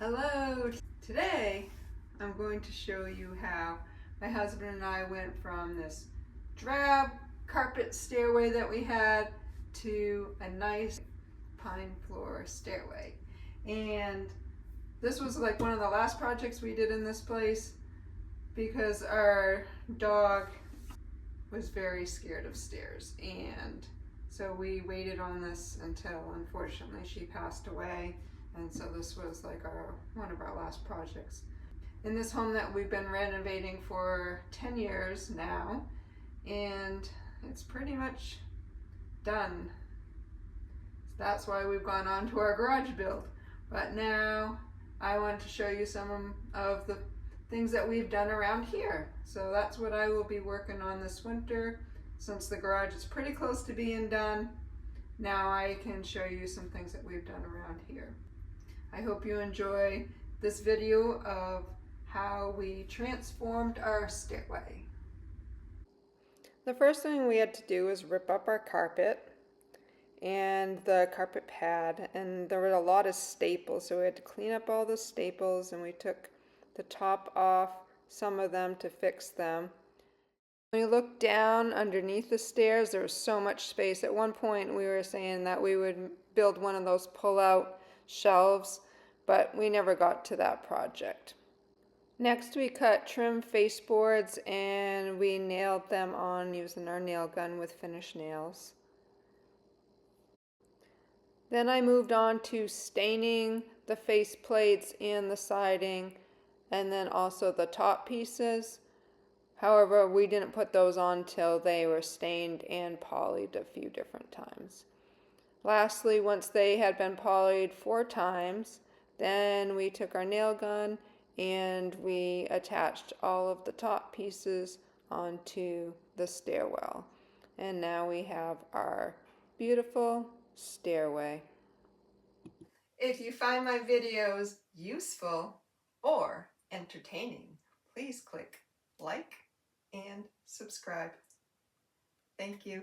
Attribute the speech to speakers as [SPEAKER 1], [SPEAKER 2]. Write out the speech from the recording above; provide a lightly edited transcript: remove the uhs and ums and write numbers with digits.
[SPEAKER 1] Hello! Today I'm going to show you how my husband and I went from this drab carpet stairway that we had to a nice pine floor stairway. And this was like one of the last projects we did in this place because our dog was very scared of stairs, and so we waited on this until unfortunately she passed away. And so this was like one of our last projects in this home that we've been renovating for 10 years now, and it's pretty much done. So that's why we've gone on to our garage build. But now I want to show you some of the things that we've done around here. So that's what I will be working on this winter. Since the garage is pretty close to being done, now I can show you some things that we've done around here. I hope you enjoy this video of how we transformed our stairway. The first thing we had to do was rip up our carpet and the carpet pad, and there were a lot of staples, so we had to clean up all the staples, and we took the top off some of them to fix them. When you look down underneath the stairs, there was so much space. At one point we were saying that we would build one of those pull-out shelves, but we never got to that project. Next we cut trim faceboards and we nailed them on using our nail gun with finish nails. Then I moved on to staining the face plates and the siding, and then also the top pieces. However, we didn't put those on till they were stained and polished a few different times. Lastly, once they had been polished 4 times, then we took our nail gun and we attached all of the top pieces onto the stairwell. And now we have our beautiful stairway. If you find my videos useful or entertaining, please click like and subscribe. Thank you.